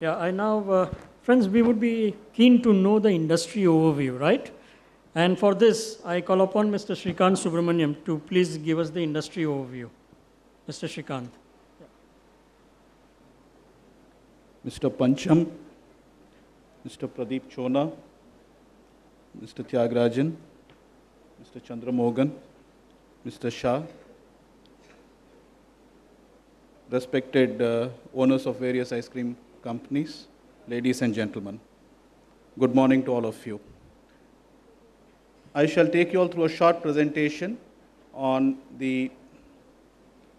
Yeah, I now, friends, we would be keen to know the industry overview, right? And for this, I call upon Mr. Srikant Subramaniam to please give us the industry overview. Mr. Srikant. Mr. Pancham, Mr. Pradeep Chona, Mr. Tyagarajan, Mr. Chandramogan, Mr. Shah, respected owners of various ice cream companies, ladies and gentlemen. Good morning to all of you. I shall take you all through a short presentation on the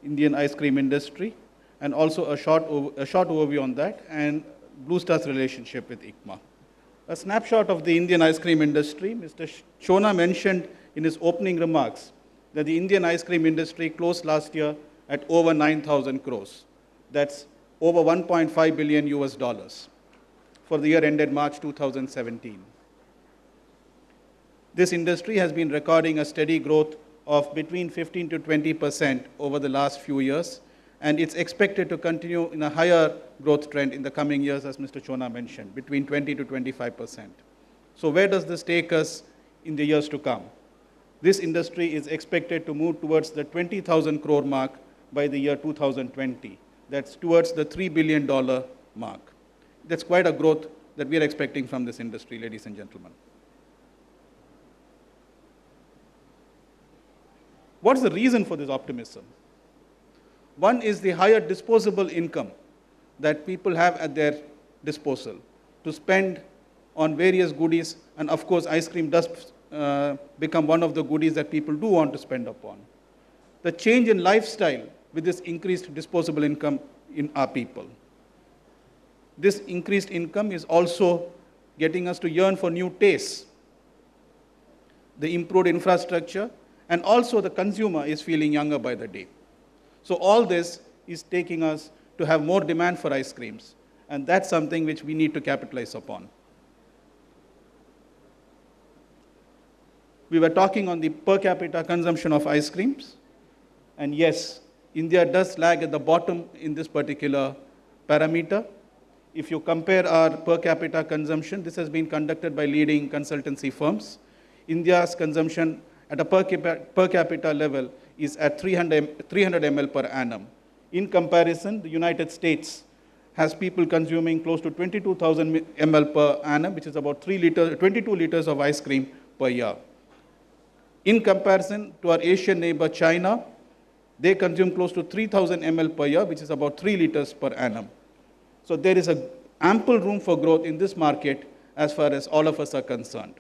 Indian ice cream industry and also a short overview on that and Bluestar's relationship with ICMA. A snapshot of the Indian ice cream industry. Mr. Chona mentioned in his opening remarks that the Indian ice cream industry closed last year at over 9,000 crores. That's over 1.5 billion US dollars for the year ended March 2017. This industry has been recording a steady growth of between 15 to 20% over the last few years, and it's expected to continue in a higher growth trend in the coming years, as Mr. Chona mentioned, between 20 to 25%. So where does this take us in the years to come? This industry is expected to move towards the 20,000 crore mark by the year 2020. That's towards the $3 billion mark. That's quite a growth that we are expecting from this industry, ladies and gentlemen. What's the reason for this optimism? One is the higher disposable income that people have at their disposal to spend on various goodies, and of course ice cream does become one of the goodies that people do want to spend upon. The change in lifestyle with this increased disposable income in our people. This increased income is also getting us to yearn for new tastes. The improved infrastructure, and also the consumer is feeling younger by the day. So all this is taking us to have more demand for ice creams, and that's something which we need to capitalize upon. We were talking on the per capita consumption of ice creams, and yes, India does lag at the bottom in this particular parameter. If you compare our per capita consumption, this has been conducted by leading consultancy firms. India's consumption at a per capita level is at 300 ml per annum. In comparison, the United States has people consuming close to 22,000 ml per annum, which is about 22 liters of ice cream per year. In comparison to our Asian neighbor China, they consume close to 3,000 ml per year, which is about 3 liters per annum. So there is an ample room for growth in this market as far as all of us are concerned.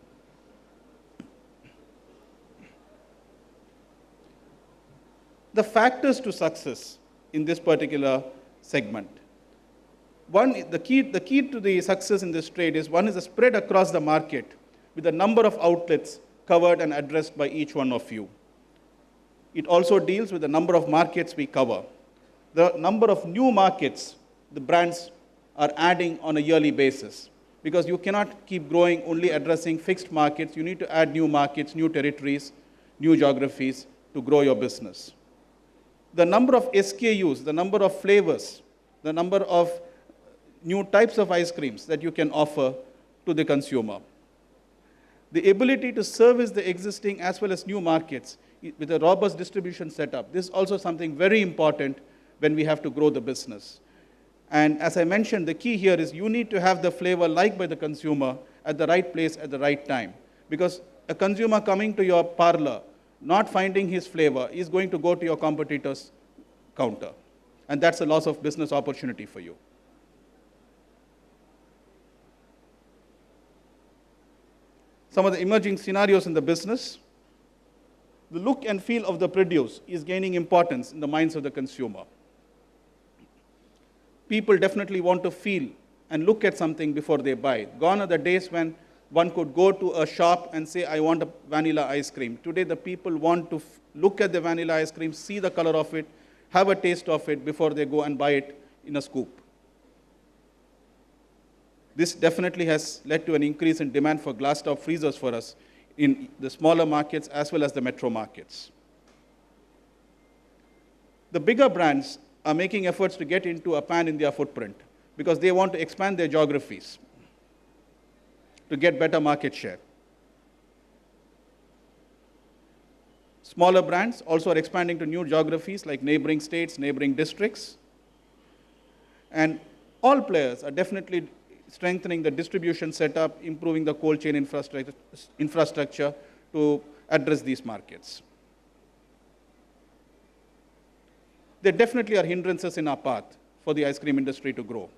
The factors to success in this particular segment. One, the key to the success in this trade is, one is a spread across the market with a number of outlets covered and addressed by each one of you. It also deals with the number of markets we cover. The number of new markets the brands are adding on a yearly basis, because you cannot keep growing only addressing fixed markets. You need to add new markets, new territories, new geographies to grow your business. The number of SKUs, the number of flavors, the number of new types of ice creams that you can offer to the consumer. The ability to service the existing as well as new markets with a robust distribution setup. This is also something very important when we have to grow the business. And as I mentioned, the key here is you need to have the flavor liked by the consumer at the right place at the right time. Because a consumer coming to your parlor, not finding his flavor, is going to go to your competitor's counter. And that's a loss of business opportunity for you. Some of the emerging scenarios in the business. The look and feel of the produce is gaining importance in the minds of the consumer. People definitely want to feel and look at something before they buy. Gone are the days when one could go to a shop and say, I want a vanilla ice cream. Today, the people want to look at the vanilla ice cream, see the color of it, have a taste of it before they go and buy it in a scoop. This definitely has led to an increase in demand for glass top freezers for us in the smaller markets as well as the metro markets. The bigger brands are making efforts to get into a pan-India footprint. because they want to expand their geographies to get better market share. Smaller brands also are expanding to new geographies like neighboring states, neighboring districts. And all players are definitely strengthening the distribution setup, improving the cold chain infrastructure to address these markets. There definitely are hindrances in our path for the ice cream industry to grow.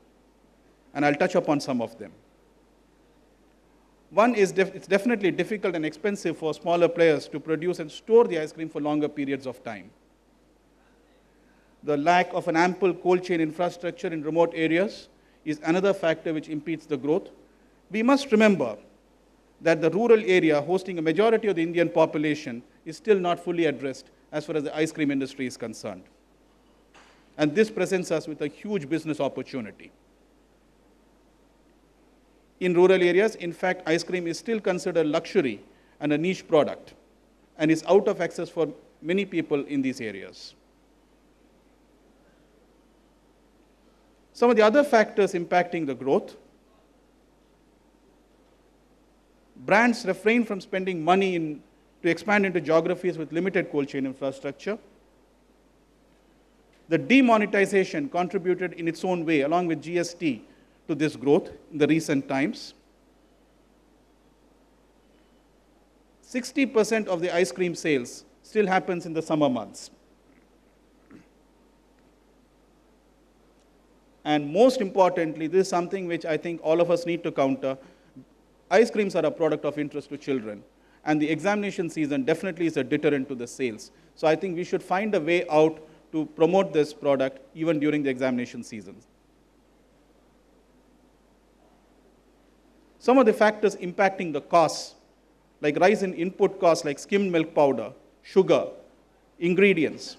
And I'll touch upon some of them. One is it's definitely difficult and expensive for smaller players to produce and store the ice cream for longer periods of time. The lack of an ample cold chain infrastructure in remote areas is another factor which impedes the growth. We must remember that the rural area hosting a majority of the Indian population is still not fully addressed as far as the ice cream industry is concerned. And this presents us with a huge business opportunity. In rural areas, in fact, ice cream is still considered luxury and a niche product, and is out of access for many people in these areas. Some of the other factors impacting the growth: brands refrain from spending money to expand into geographies with limited cold chain infrastructure. The demonetization contributed in its own way, along with GST, to this growth in the recent times. 60% of the ice cream sales still happens in the summer months. And most importantly, this is something which I think all of us need to counter. Ice creams are a product of interest to children, and the examination season definitely is a deterrent to the sales. So I think we should find a way out to promote this product even during the examination seasons. Some of the factors impacting the costs, like rise in input costs like skimmed milk powder, sugar, ingredients,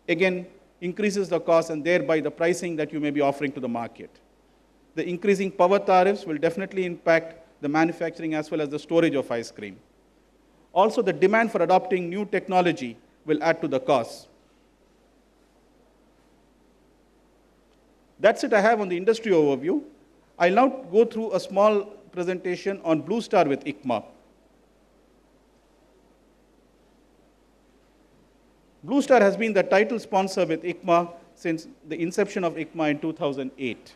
again, increases the cost and thereby the pricing that you may be offering to the market. The increasing power tariffs will definitely impact the manufacturing as well as the storage of ice cream. Also, the demand for adopting new technology will add to the costs. That's it I have on the industry overview. I'll now go through a small presentation on Bluestar with ICMA. Bluestar has been the title sponsor with ICMA since the inception of ICMA in 2008.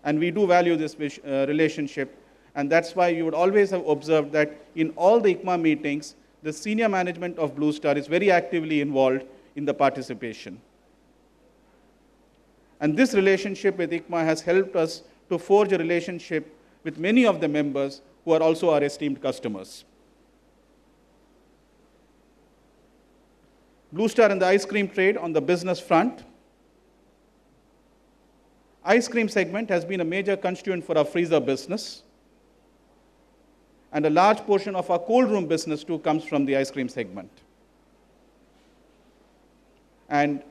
And we do value this relationship, and that's why you would always have observed that in all the ICMA meetings, the senior management of Bluestar is very actively involved in the participation. And this relationship with ICMA has helped us to forge a relationship with many of the members who are also our esteemed customers. Bluestar and the ice cream trade on the business front. Ice cream segment has been a major constituent for our freezer business. And a large portion of our cold room business too comes from the ice cream segment. And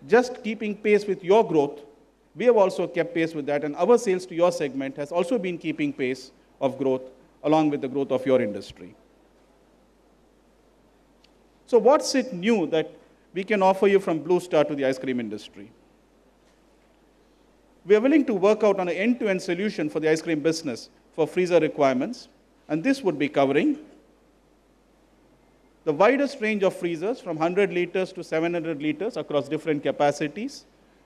just keeping pace with your growth, we have also kept pace with that, and our sales to your segment has also been keeping pace of growth along with the growth of your industry. So what's it new that we can offer you from Bluestar to the ice cream industry? We are willing to work out on an end-to-end solution for the ice cream business for freezer requirements, and this would be covering the widest range of freezers from 100 liters to 700 liters across different capacities,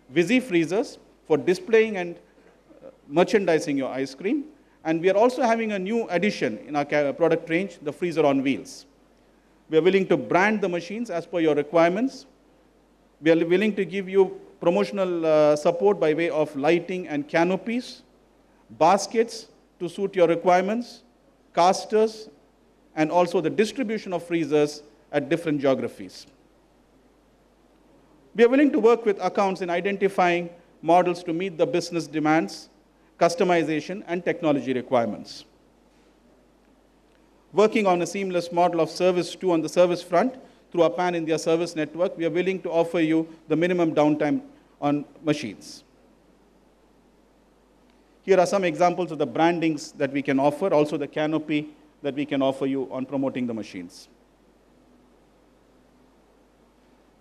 Visi freezers for displaying and merchandising your ice cream, and we are also having a new addition in our product range, the freezer on wheels. We are willing to brand the machines as per your requirements. We are willing to give you promotional support by way of lighting and canopies, baskets to suit your requirements, casters, and also the distribution of freezers at different geographies. We are willing to work with accounts in identifying models to meet the business demands, customization, and technology requirements. Working on a seamless model of service too on the service front through our pan-India service network, we are willing to offer you the minimum downtime on machines. Here are some examples of the brandings that we can offer, also the canopy that we can offer you on promoting the machines.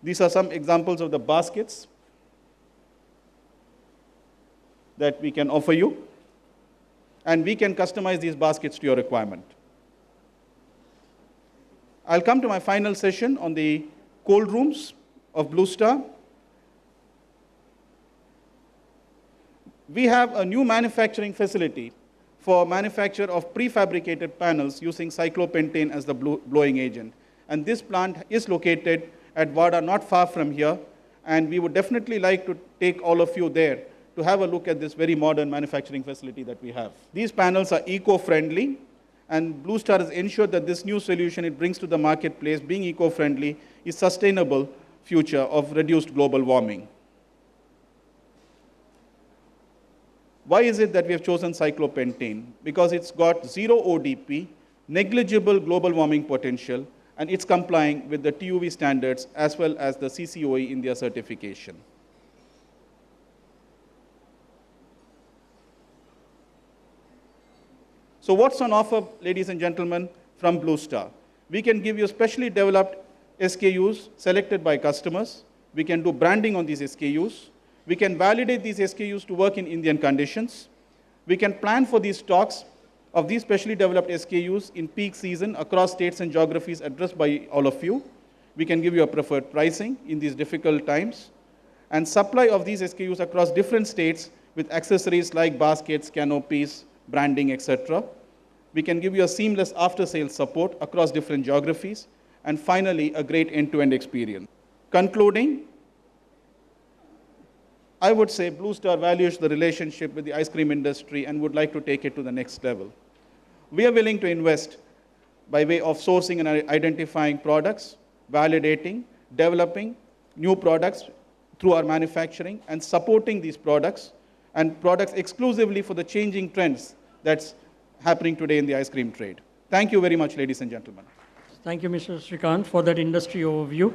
These are some examples of the baskets that we can offer you, and we can customize these baskets to your requirement. I'll come to my final session on the cold rooms of Bluestar. We have a new manufacturing facility for manufacture of prefabricated panels using cyclopentane as the blowing agent. And this plant is located at Vada, not far from here, and we would definitely like to take all of you there to have a look at this very modern manufacturing facility that we have. These panels are eco-friendly, and Bluestar has ensured that this new solution it brings to the marketplace, being eco-friendly, is sustainable future of reduced global warming. Why is it that we have chosen cyclopentane? Because it's got zero ODP, negligible global warming potential, and it's complying with the TUV standards as well as the CCOE India certification. So what's on offer, ladies and gentlemen, from Bluestar? We can give you specially developed SKUs selected by customers. We can do branding on these SKUs. We can validate these SKUs to work in Indian conditions. We can plan for these stocks of these specially developed SKUs in peak season across states and geographies addressed by all of you. We can give you a preferred pricing in these difficult times, and supply of these SKUs across different states with accessories like baskets, canopies, branding, etc. We can give you a seamless after-sales support across different geographies, and finally, a great end-to-end experience. Concluding, I would say Bluestar values the relationship with the ice cream industry and would like to take it to the next level. We are willing to invest by way of sourcing and identifying products, validating, developing new products through our manufacturing, and supporting these products and products exclusively for the changing trends that's happening today in the ice cream trade. Thank you very much, ladies and gentlemen. Thank you, Mr. Srikant, for that industry overview.